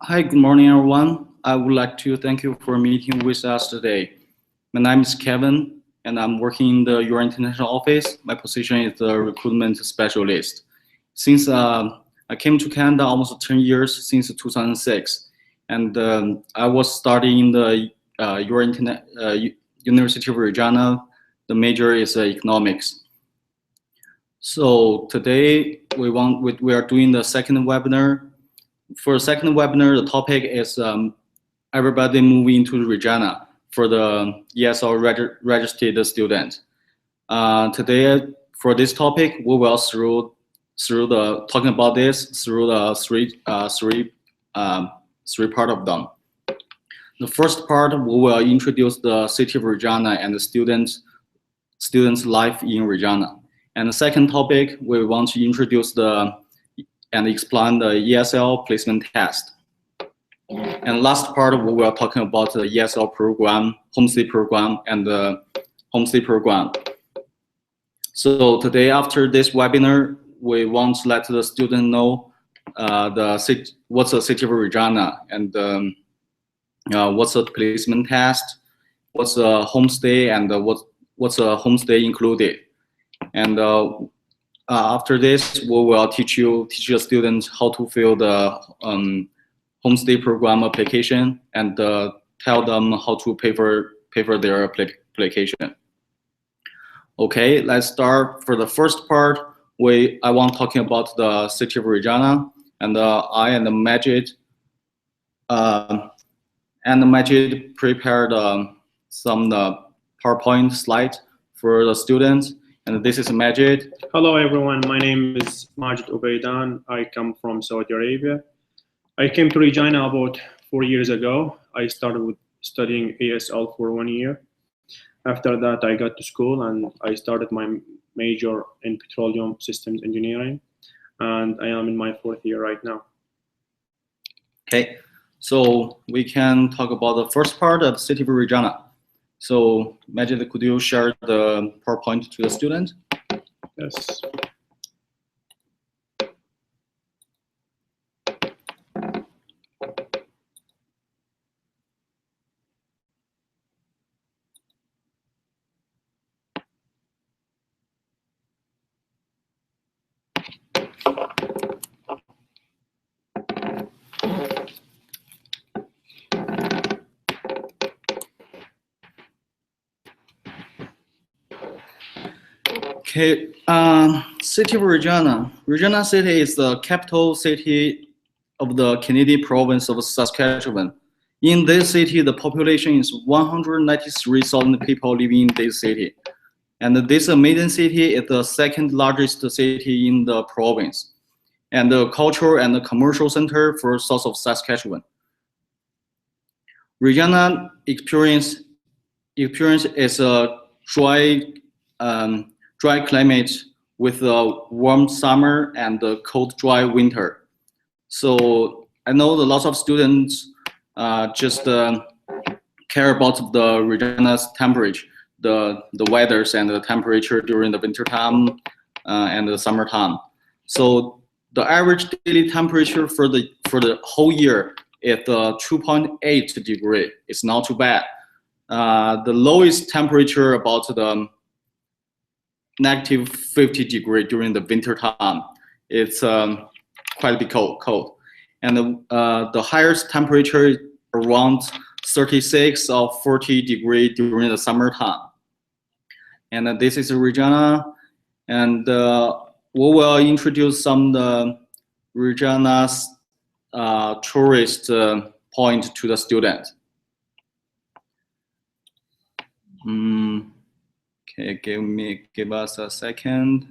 Hi, good morning, everyone. I would like to thank you for meeting with us today. My name is Kevin, and I'm working in the Your International office. My position is the recruitment specialist. Since I came to Canada almost 10 years, since 2006, and I was studying in the University of Regina. The major is economics. So today we are doing the second webinar. For the second webinar, the topic is everybody moving to Regina for the ESL registered student. Today, for this topic, we will talking about this through the three part of them. The first part, we will introduce the city of Regina and the students' life in Regina. And the second topic, we want to introduce and explain the ESL placement test. And last part, we will talking about the ESL program, Homestay program, and the Homestay program. So today, after this webinar, we want to let the student know what's the city of Regina and what's the placement test, what's the homestay, and what's a homestay included. And after this, we will teach the students how to fill the Homestay program application and tell them how to pay for their application. Okay, let's start. For the first part, I want talking about the city of Regina, and I and Majid prepared some PowerPoint slides for the students. And this is Majid. Hello everyone, my name is Majid Ubaidan. I come from Saudi Arabia. I came to Regina about 4 years ago. I started with studying ESL for 1 year. After that, I got to school and I started my major in petroleum systems engineering. And I am in my 4th year right now. Okay, so we can talk about the first part of the city of Regina. So, Majid, could you share the PowerPoint to the student? Yes. Okay, city of Regina. Regina City is the capital city of the Canadian province of Saskatchewan. In this city, the population is 193,000 people living in this city. And this amazing city is the second largest city in the province, and the cultural and the commercial center for south of Saskatchewan. Regina experience is a dry climate with a warm summer and a cold, dry winter. So I know that lots of students just care about the Regina's temperature, the weathers and the temperature during the winter time and the summertime. So the average daily temperature for the whole year is 2.8 degree. It's not too bad. The lowest temperature about the negative 50 degree during the winter time. It's quite a bit cold. And the highest temperature is around 36 or 40 degree during the summertime. And this is Regina, and we will introduce some the Regina's tourist point to the student. Okay, give us a second.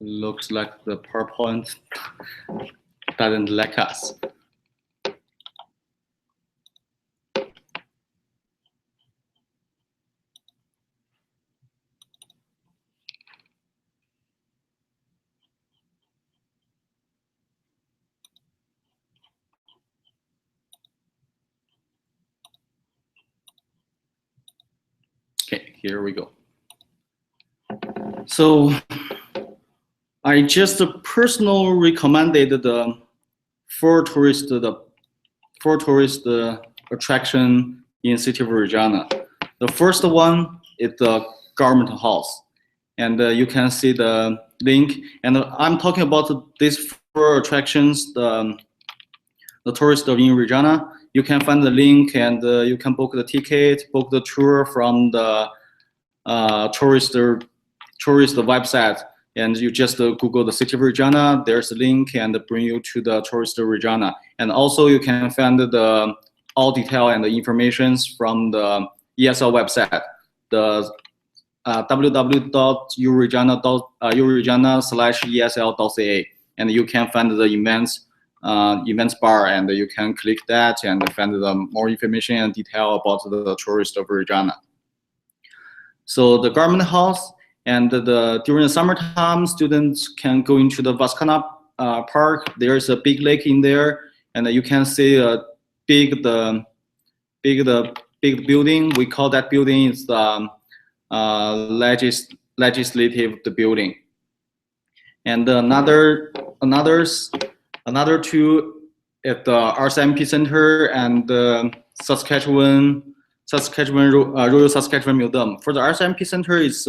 Looks like the PowerPoint doesn't like us. Okay, here we go. So I just personally recommended the four tourist attraction in city of Regina. The first one is the government house, and you can see the link. And I'm talking about these four attractions, the tourist in Regina. You can find the link, and you can book the ticket, book the tour from the tourist website. And you just Google the city of Regina, there's a link and bring you to the tourist of Regina. And also you can find the all detail and the informations from the ESL website, the www.uregina.esl.ca, and you can find the events bar, and you can click that and find the more information and detail about the tourist of Regina. So the government house. And during the summertime, students can go into the Vascana Park. There's a big lake in there, and you can see a big building. We call that building is the legislative building. And another two at the RCMP Center and Saskatchewan Royal Saskatchewan Museum. For the RCMP Center, it's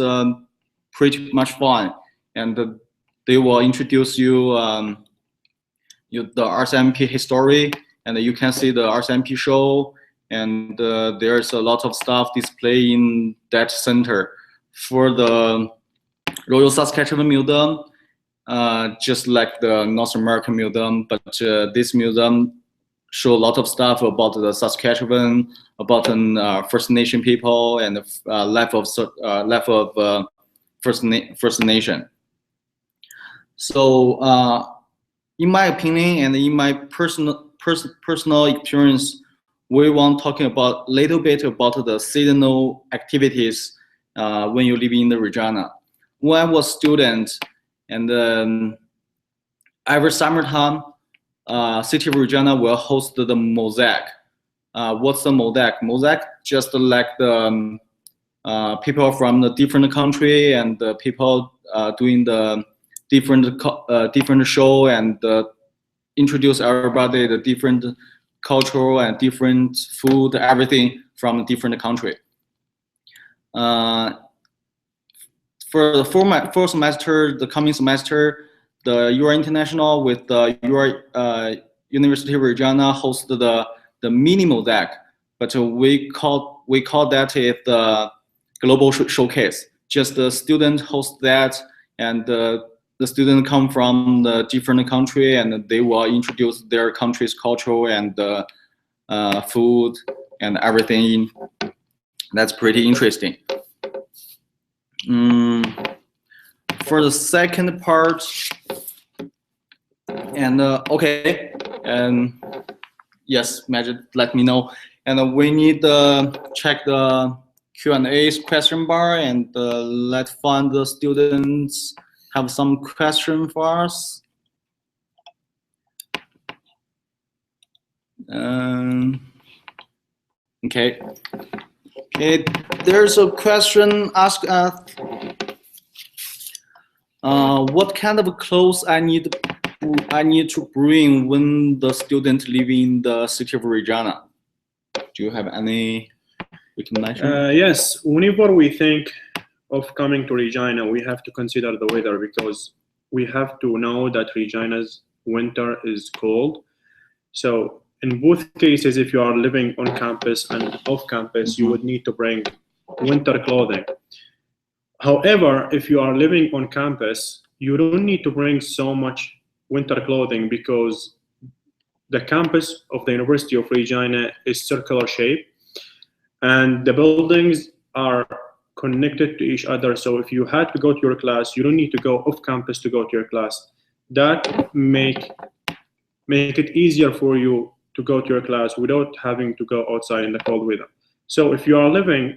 pretty much fun, and they will introduce you the RCMP history, and you can see the RCMP show, and there's a lot of stuff displayed in that center. For the Royal Saskatchewan Museum, just like the North American Museum, but this museum show a lot of stuff about the Saskatchewan, about First Nation people, and life of First Nation. So in my opinion and in my personal experience, we want talking about little bit about the seasonal activities when you live in the Regina. When I was student, and every summertime, city of Regina will host the mosaic. What's the mosaic? Mosaic just like the people from the different country and the people doing the different show and introduce everybody the different cultural and different food, everything from different country. For the fourth semester, the coming semester, the UR International with the UR University of Regina host the mini mosaic, but we call that it the global showcase. Just the student host that, and the student come from the different country, and they will introduce their country's culture and food and everything. That's pretty interesting. For the second part, and okay, and yes, Magic, let me know. And we need to check the Q&A question bar, and let's find the students have some question for us. Okay. Okay, there's a question asked what kind of clothes I need to bring when the student living in the city of Regina. Do you have any recommendation? Yes, whenever we think of coming to Regina, we have to consider the weather, because we have to know that Regina's winter is cold. So in both cases, if you are living on campus and off campus, you would need to bring winter clothing. However, if you are living on campus, you don't need to bring so much winter clothing, because the campus of the University of Regina is circular shape, and the buildings are connected to each other. So if you had to go to your class, you don't need to go off campus to go to your class. That make it easier for you to go to your class without having to go outside in the cold weather. So if you are living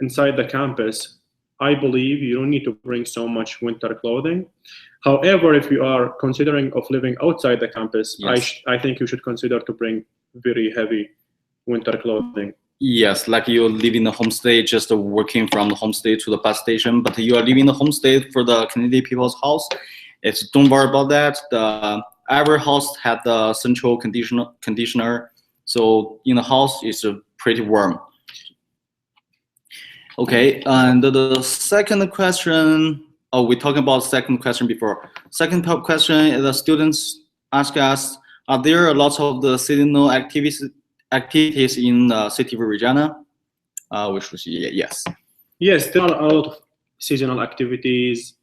inside the campus, I believe you don't need to bring so much winter clothing. However, if you are considering of living outside the campus, Yes. I think you should consider to bring very heavy winter clothing. Yes, like you live in the homestay, just working from the homestay to the bus station, but you are living the homestay for the community people's house. Don't worry about that. Every house had the central conditioner, so in the house it's pretty warm. Okay, and the second question. Oh, we talked about second question before. Second question is the students ask us: are there a lot of the seasonal activities in the city of Regina? Which was yes. Yes, there are a lot of seasonal activities,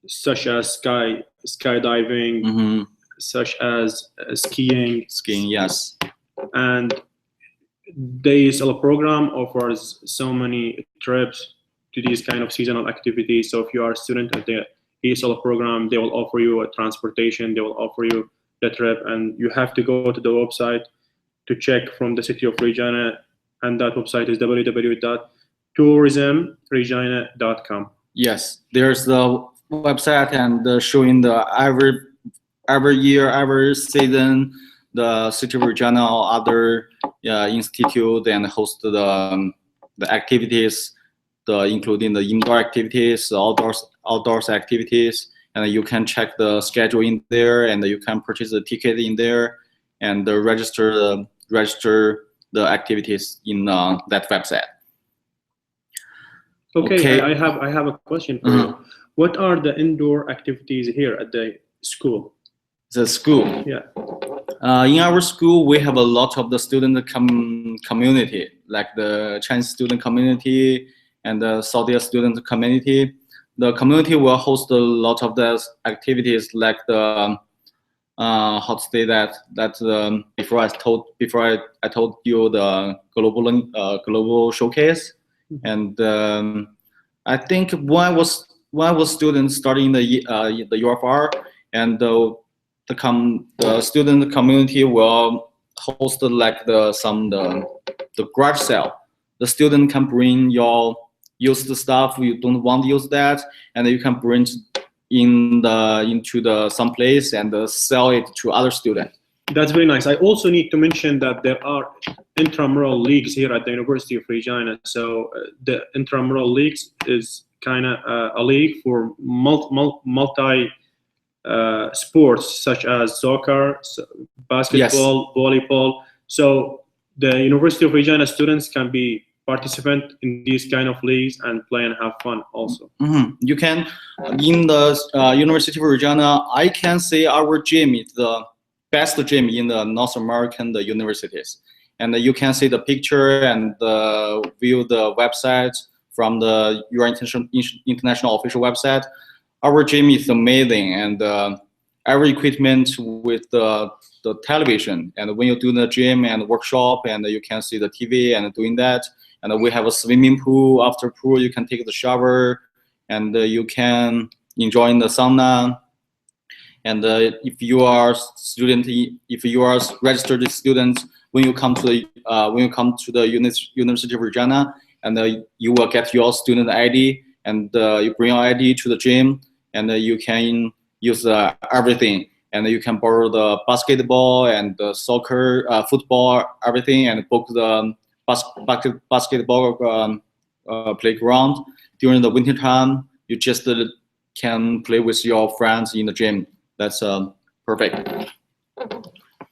such as skydiving, Mm-hmm. such as skiing. Skiing, yes. And the ESL program offers so many trips to these kind of seasonal activities. So if you are a student at the ESL program, they will offer you a transportation, they will offer you the trip, and you have to go to the website to check from the city of Regina, and that website is www.tourismregina.com. Yes, there's the website and showing the every year, every season, the city of Regina or other institute and host the activities, including the indoor activities, the outdoors activities, and you can check the schedule in there, and you can purchase the ticket in there, and register the activities in that website. Okay. I have a question for you. What are the indoor activities here at the school? The school. Yeah. In our school, we have a lot of the student community, like the Chinese student community and the Saudi student community. The community will host a lot of the activities, like the how to say that before I told you the global showcase, and I think when I was student studying the UFR, and the student community will host like the garage sale. The student can bring your used stuff you don't want to use that, and you can bring into some place and sell it to other students. That's very nice. I also need to mention that there are Intramural Leagues here at the University of Regina. So the Intramural Leagues is kind of a league for multi sports, such as soccer, basketball, volleyball. So the University of Regina students can be participant in these kind of leagues and play and have fun also. Mm-hmm. You can, in the University of Regina, I can say our gym is the best gym in the North American universities. And you can see the picture and view the website from the International official website. Our gym is amazing, and every equipment with the television. And when you do the gym and workshop, and you can see the TV and doing that. And we have a swimming pool. After pool, you can take the shower, and you can enjoy the sauna. And if you are registered student, when you come to the University of Regina, and you will get your student ID, and you bring your ID to the gym, and you can use everything, and you can borrow the basketball and the soccer, football, everything, and book the basketball playground. During the winter time, you just can play with your friends in the gym. That's perfect.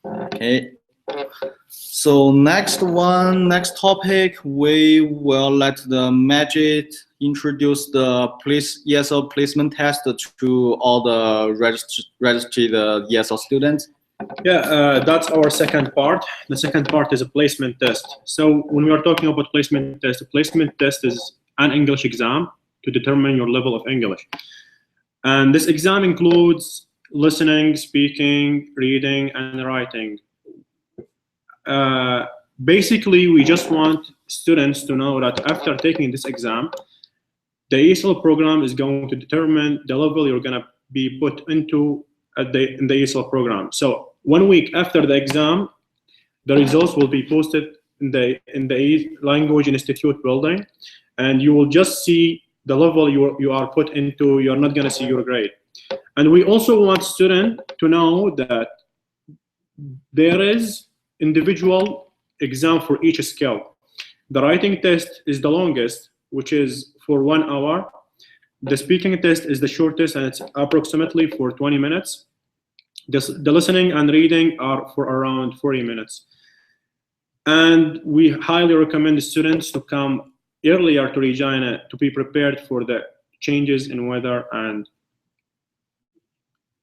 Okay. So next topic, we will let the Majid introduce the ESL placement test to all the registered ESL students. Yeah, that's our second part. The second part is a placement test. So when we are talking about placement test, a placement test is an English exam to determine your level of English. And this exam includes listening, speaking, reading, and writing. Basically, we just want students to know that after taking this exam, The ESL program is going to determine the level you're going to be put into in the ESL program. So 1 week after the exam, the results will be posted in the Language Institute building, and you will just see the level you are put into. You're not going to see your grade. And we also want students to know that there is individual exam for each skill. The writing test is the longest, which is for 1 hour. The speaking test is the shortest, and it's approximately for 20 minutes. The listening and reading are for around 40 minutes. And we highly recommend the students to come earlier to Regina to be prepared for the changes in weather and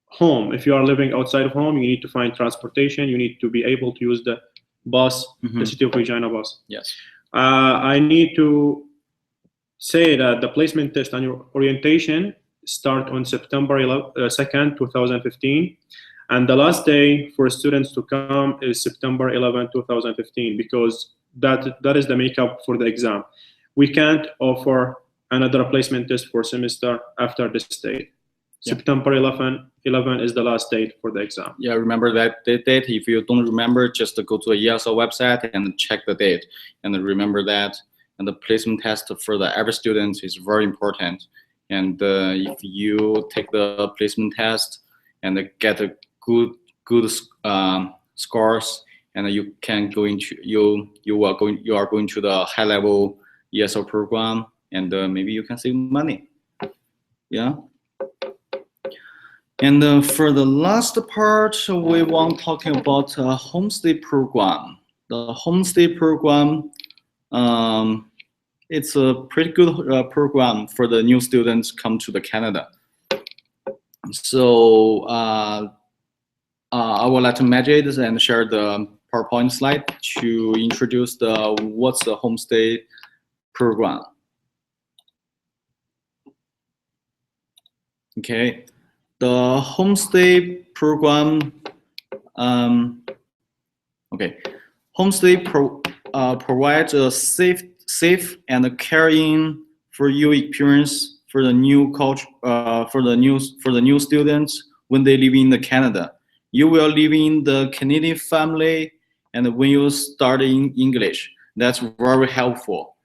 home. If you are living outside of home, you need to find transportation. You need to be able to use the bus, the City of Regina bus. Yes. I need to say that the placement test and your orientation start on September 2nd, 2015. And the last day for students to come is September 11, 2015, because that is the makeup for the exam. We can't offer another placement test for semester after this date. Yeah. September 11 is the last date for the exam. Yeah, remember that date. If you don't remember, just go to the ESL website and check the date. And remember that. And the placement test for every student is very important. And if you take the placement test and get a good scores, and you can go into you are going to the high level ESL program, and maybe you can save money. Yeah. And for the last part, we want talking about Homestay program. The Homestay program, it's a pretty good program for the new students come to the Canada. So I would like to Majid and share the PowerPoint slide to introduce what's the Homestay program. Okay. The Homestay program, Homestay provides a safe and caring for you experience for the new culture, for the new students when they live in Canada. You will live in the Canadian family, and when you start in English, that's very helpful.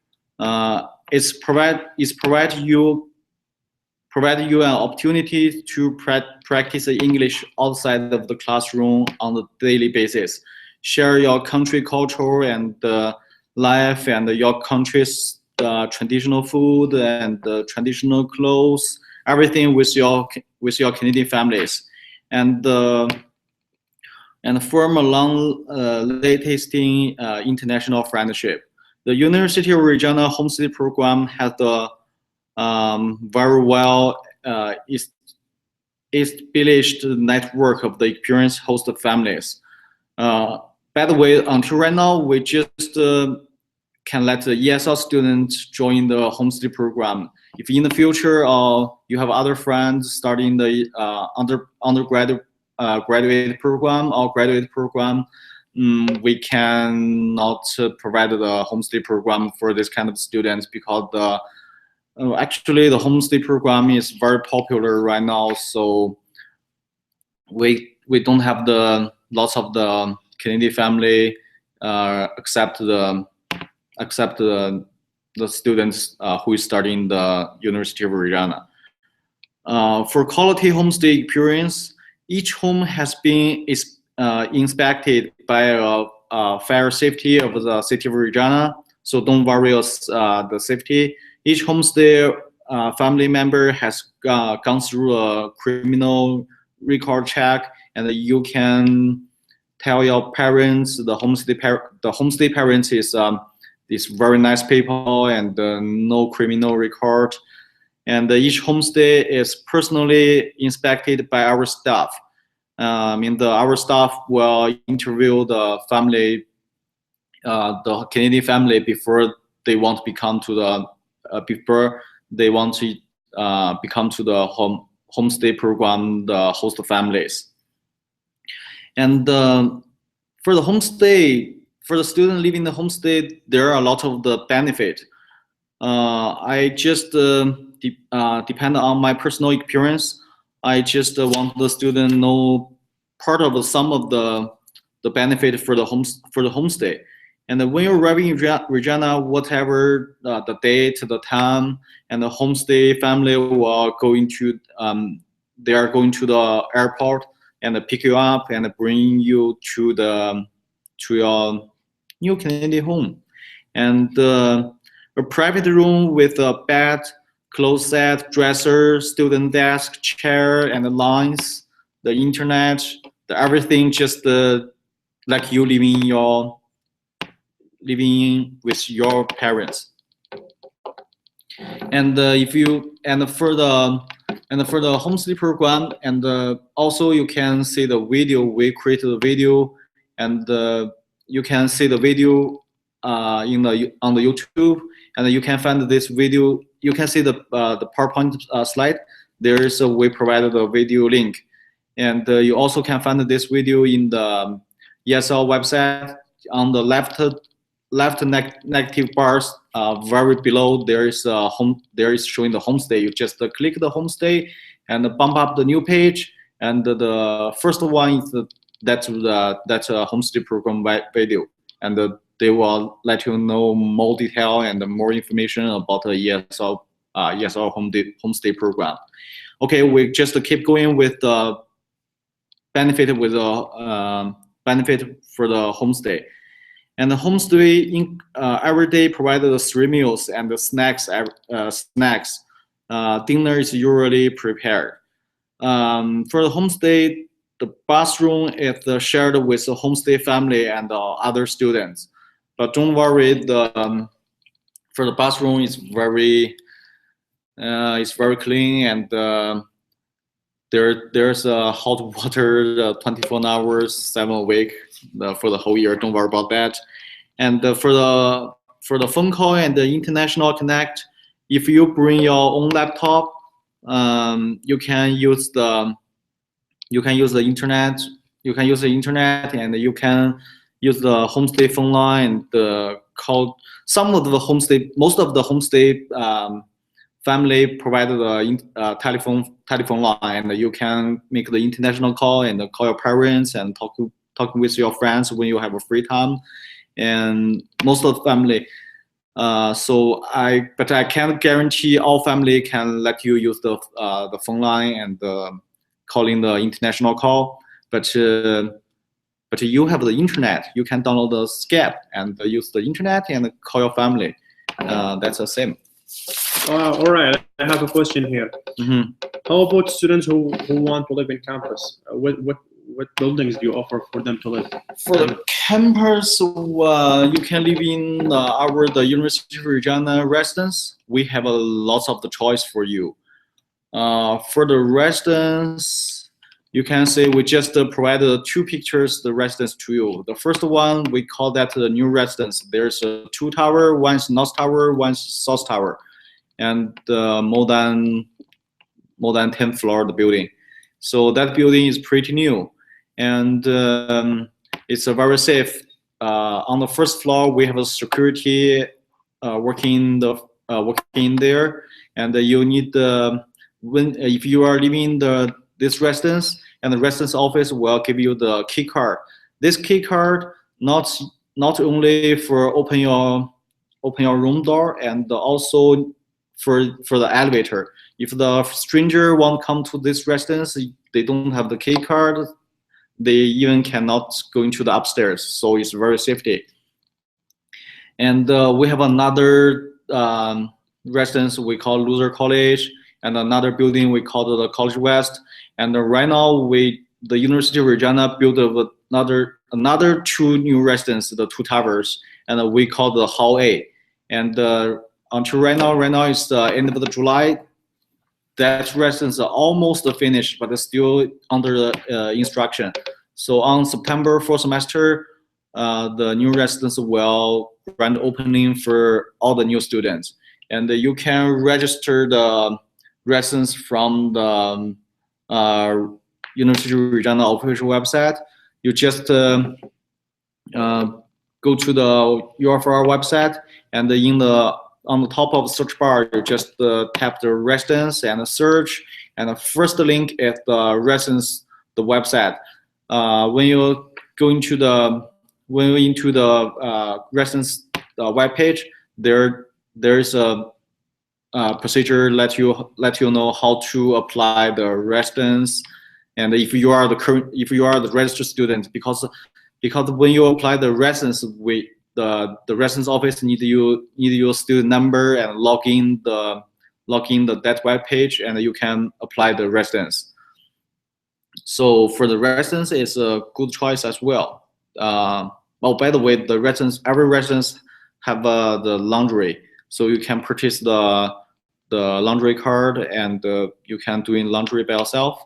It's provide you an opportunity to practice English outside of the classroom on a daily basis. Share your country culture and life and your country's traditional food and traditional clothes, everything with your Canadian families, and form a long, lasting international friendship. The University of Regina Homestay program has the very well established network of the experienced host families. By the way, until right now, we just can let the ESL students join the Homestay program. If in the future you have other friends starting the undergraduate graduate program or graduate program, we cannot provide the Homestay program for this kind of students, because actually the Homestay program is very popular right now, so we don't have lots of the Canadian family accept the students who is studying the University of Regina. For quality homestay experience, each home has been inspected by fire safety of the City of Regina, so don't worry about the safety. Each homestay family member has gone through a criminal record check, and you can tell your parents the homestay parents is very nice people and no criminal record. And each homestay is personally inspected by our staff. Our staff will interview the family, the Canadian family, before they want to become to the homestay program, the host families. And for the homestay, for the student living in the homestay, there are a lot of the benefit. I just depend on my personal experience. I just want the student know part of some of the benefit for the homestay. And when you're arriving in Regina, whatever the date, the time, and the homestay family will going to they are going to the airport and pick you up and bring you to your new Canadian home. And a private room with a bed, clothes set, dresser, student desk, chair, and the lines, the internet, everything just like you living with your parents. And for the homestay program, and also you can see the video. We created a video, and you can see the video on the YouTube, and you can find this video. You can see the PowerPoint slide. We provided a video link, and you also can find this video in the ESL website. On the left negative bars, very below there is showing the homestay. You just click the homestay and bump up the new page, and the first one is that's a homestay program video, and they will let you know more detail and more information about the ESL homestay program. Okay, we just keep going with the benefit for the homestay. And the homestay every day provided 3 meals and the snacks. Dinner is usually prepared. For the homestay, the bathroom is shared with the homestay family and other students. But don't worry, for the bathroom it's very clean, and there's hot water 24 hours, 7 a week for the whole year. Don't worry about that. And for the phone call and the international connect, if you bring your own laptop, you can use the internet. You can use the internet, and you can use the homestay phone line. Most of the homestay family provided a telephone line, and you can make the international call and call your parents and talk with your friends when you have a free time. And most of the family, but I can't guarantee all family can let you use the phone line and calling the international call. But you have the internet. You can download the Skype and use the internet and call your family. That's the same. All right, I have a question here. Mm-hmm. How about students who want to live in campus? What buildings do you offer for them to live? For the campus, you can live in the University of Regina residence. We have lots of the choice for you. For the residence, you can say we just provided 2 pictures the residence to you. The first one, we call that the new residence. There's 2 tower, one's north tower, one's south tower, and more than 10th floor of the building. So that building is pretty new, and it's very safe. On the first floor, we have a security working there, and you need if you are living this residence, and the residence office will give you the key card. This key card not only for open your room door, and also for the elevator. If the stranger won't come to this residence, they don't have the key card, they even cannot go into the upstairs. So it's very safety. And we have another residence we call Loser College, and another building we call the College West. And right now, the University of Regina built another 2 new residences, the 2 towers, and we call the Hall A. And until right now it's the end of July. That residence is almost finished, but it's still under the instruction. So on September 4th semester, the new residence will grand opening for all the new students, and you can register the residence from the University of Regina official website. You just go to the UFR website, and in the on the top of the search bar, you just tap the residence and search, and the first link is the residence, the website. When you go into the residence web page, there's a procedure let you know how to apply the residence, and if you are the registered student, because when you apply the residence, the residence office need your student number and log in that web page, and you can apply the residence. So for the residence, it's a good choice as well. Oh, by the way, every residence have the laundry, so you can purchase the laundry card, and you can do in laundry by yourself.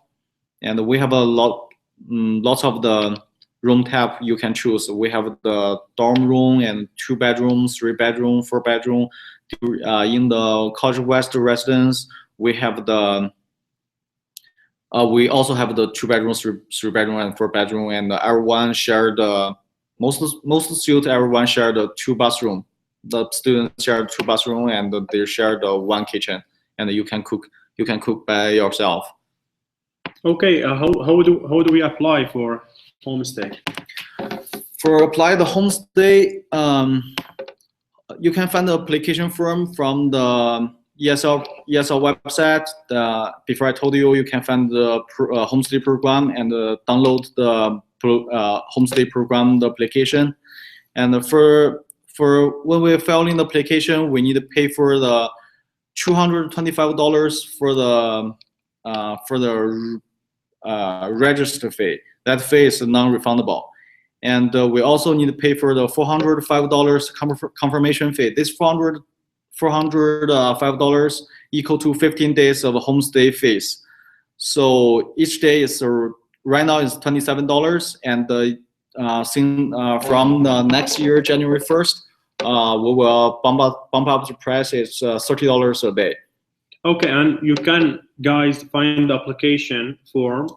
And we have lots of the room type you can choose. We have the dorm room and 2 bedrooms, 3 bedroom, 4 bedroom. In the College West residence, we have we also have the 2 bedrooms, 3 bedroom, and 4 bedroom, and everyone share most students, everyone share the 2 bathroom. The students share 2 bathroom, and they share the 1 kitchen, and you can cook by yourself. Okay, how do we apply for homestay? For apply the homestay, you can find the application form from the ESL website. Before I told you, you can find the Homestay Program and download the Homestay Program, the application. And for when we're filing the application, we need to pay for the $225 for the register fee. That fee is non-refundable. And we also need to pay for the $405 confirmation fee. This $405 equal to 15 days of homestay fees. So each day is right now is $27, and from the next year, January 1st, we will bump up the price. It's $30 a day. Okay, and you can, guys, find the application form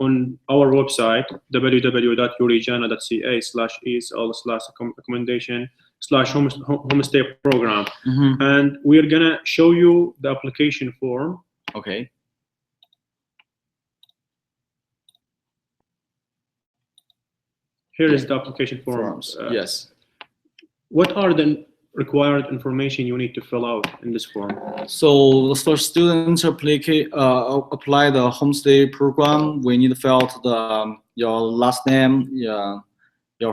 on our website, www.euregina.ca/esl/recommendation/homestay program. And we're gonna show you the application form. Okay. Here is the application forms. Yes. What are the required information you need to fill out in this form? So for students apply the homestay program, we need to fill out your last name, your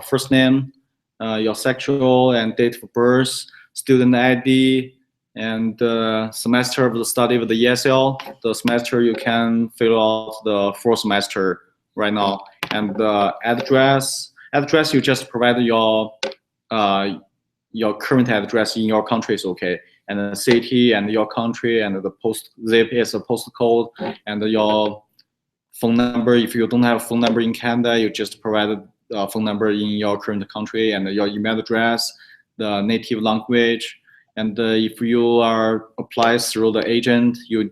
first name, your sexual and date of birth, student ID, and semester of the study of the ESL. The semester you can fill out the 4th semester right now, and the address you just provide your current address in your country is okay, and the city and your country, and the zip is a postcode, and your phone number. If you don't have a phone number in Canada, you just provide a phone number in your current country, and your email address, the native language. And if you are applied through the agent, you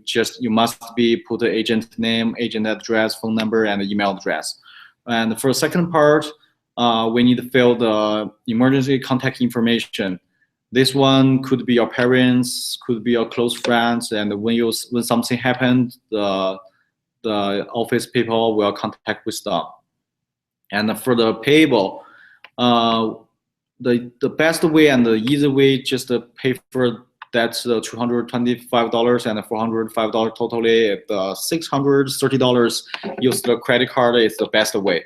must put the agent name, agent address, phone number, and email address. And for the second part, we need to fill the emergency contact information. This one could be your parents, could be your close friends, and when something happened, the office people will contact with them. And for the payable, the best way and the easy way just to pay for that's the $225 and the $405 totally. The $630 use the credit card is the best way.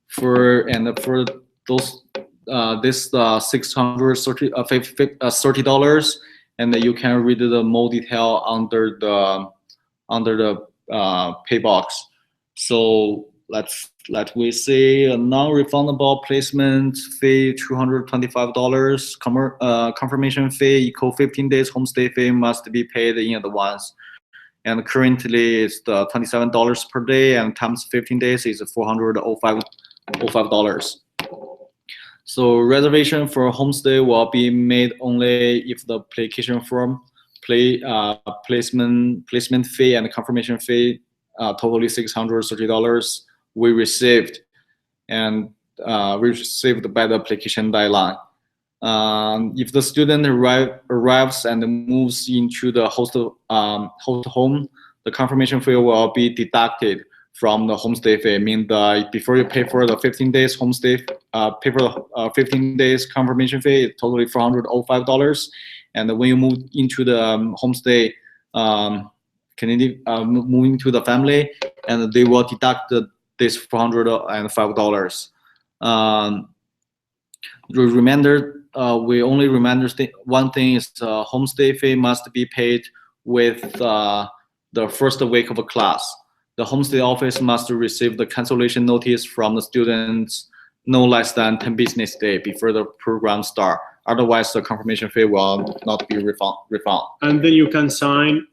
For those this $630, and then you can read the more detail under the pay box. So let we say a non-refundable placement fee $225, confirmation fee equal 15 days homestay fee must be paid in advance. And currently it's the $27 per day, and times 15 days is $405. So reservation for homestay will be made only if the application form, placement fee and confirmation fee, totally $630 we received, and we received by the application deadline. If the student arrives and moves into the host home, the confirmation fee will be deducted from the homestay fee. I mean, before you pay for the 15 days homestay, pay for the 15 days confirmation fee, it's totally $405. And when you move into the homestay, moving to the family, and they will deduct this $405. The remainder, we only remember one thing is homestay fee must be paid with the first week of a class. The homestay office must receive the cancellation notice from the students no less than 10 business days before the program starts. Otherwise, the confirmation fee will not be refunded. And then you can sign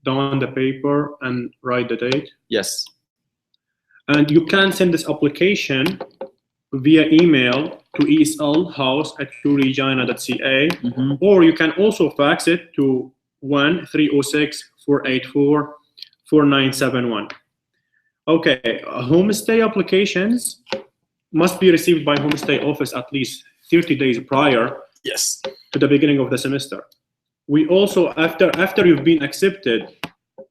down the paper and write the date? Yes. And you can send this application via email to eslhouse@regina.ca, or you can also fax it to 1-306-484-4971. Okay, homestay applications must be received by homestay office at least 30 days prior to the beginning of the semester. We also, after you've been accepted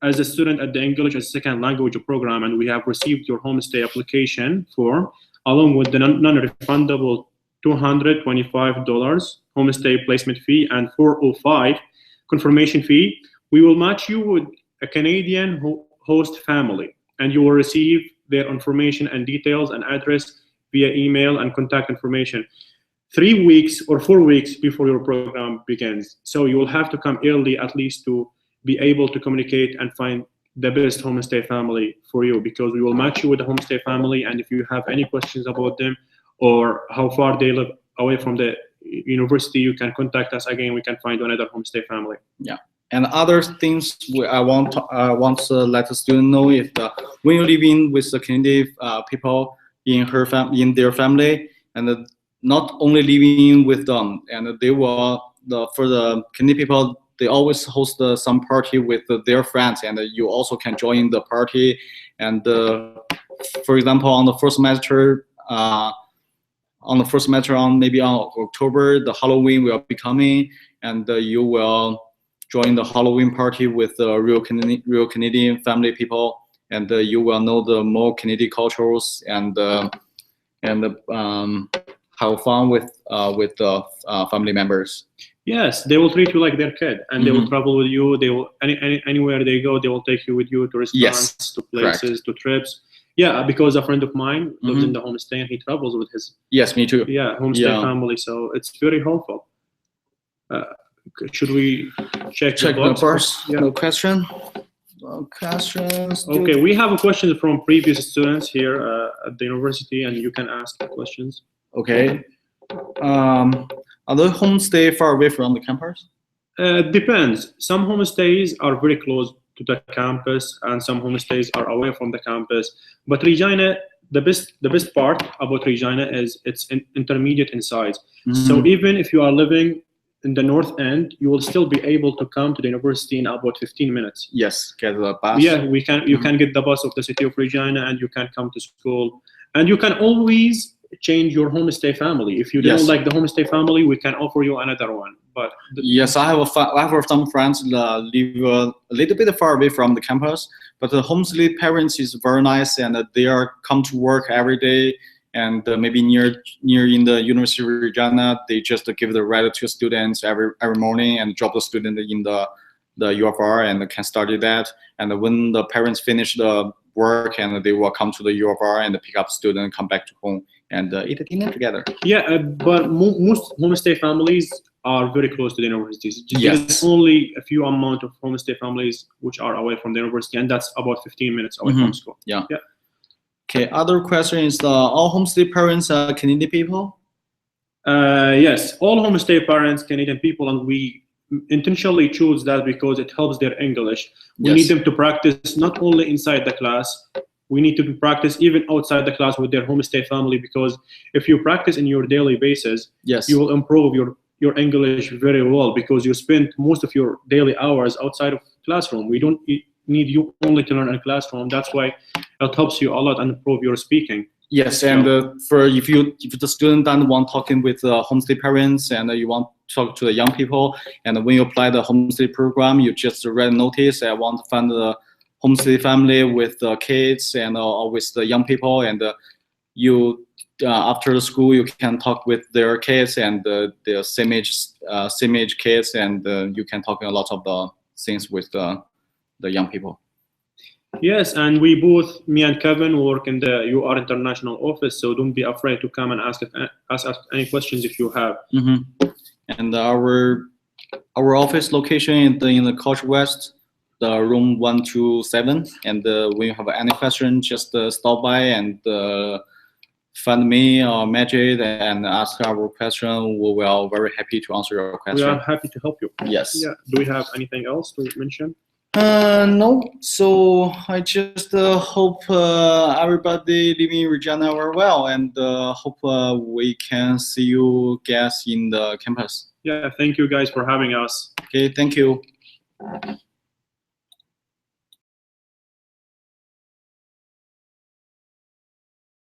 as a student at the English as a second language program, and we have received your homestay application form, along with the non-refundable $225 homestay placement fee and $405 confirmation fee, we will match you with a Canadian host family, and you will receive their information and details and address via email and contact information 3 weeks or 4 weeks before your program begins. So you will have to come early at least to be able to communicate and find the best homestay family for you, because we will match you with the homestay family, and if you have any questions about them or how far they live away from the university, you can contact us again. We can find another homestay family. Yeah. And other things I want to let the student know is that when you're living with the Canadian people in their family, and not only living with them, and they will for the Canadian people, they always host some party with their friends, and you also can join the party. And for example, on the first semester, maybe on October, the Halloween will be coming, and you will join the Halloween party with real Canadian family people, and you will know the more Canadian cultures and have fun with the family members. Yes, they will treat you like their kid, and they will travel with you. They will anywhere they go, they will take you with you to restaurants, to places, to trips. Yeah, because a friend of mine lives in the homestay and he travels with his me too. Homestay family. So it's very helpful. Should we check the first? No question. No questions. Okay, we have a question from previous students here at the university, and you can ask the questions. Okay. Are the homestay far away from the campus? Depends. Some homestays are very close to the campus, and some homestays are away from the campus. But Regina, the best part about Regina is it's intermediate in size. So even if you are living in the north end, you will still be able to come to the university in about 15 minutes. Yes, get the bus. Yeah, you can get the bus of the city of Regina, and you can come to school. And you can always change your homestay family. If you don't like the homestay family, we can offer you another one. But yes, I have some friends live a little bit far away from the campus, but the homestay parents is very nice, and they come to work every day, and maybe near in the University of Regina, they just give the ride to students every morning and drop the student in the UFR, and can study that. And when the parents finish the work, and they will come to the UFR and pick up student and come back to home and eat a dinner together. Yeah, but most homestay families are very close to the universities. Yes. There's only a few amount of homestay families which are away from the university, and that's about 15 minutes away from school. Yeah. Okay, other question is, all homestay parents are Canadian people? Yes, all homestay parents Canadian people, and we intentionally choose that because it helps their English. We need them to practice not only inside the class, we need to practice even outside the class with their homestay family, because if you practice in your daily basis, you will improve your English very well, because you spend most of your daily hours outside of classroom. We don't need you only to learn in a classroom. That's why it helps you a lot and improve your speaking. Yes, and for if the student doesn't want talking with homestay parents and you want to talk to the young people, and when you apply the homestay program, you just read notice. I want to find the homestay family with the kids and with the young people, and you after the school you can talk with their kids and the same age kids, and you can talk a lot of the things with the young people. Yes, and we both, me and Kevin, work in the UR International office, so don't be afraid to come and ask any questions if you have. And our office location in the Culture West, the room 127. And when you have any question, just stop by and find me or Majid and ask our question. We will very happy to answer your question. We are happy to help you. Yes. Yeah. Do we have anything else to mention? No. So I just hope everybody living in Regina are well, and hope we can see you guys in the campus. Yeah. Thank you guys for having us. Okay. Thank you.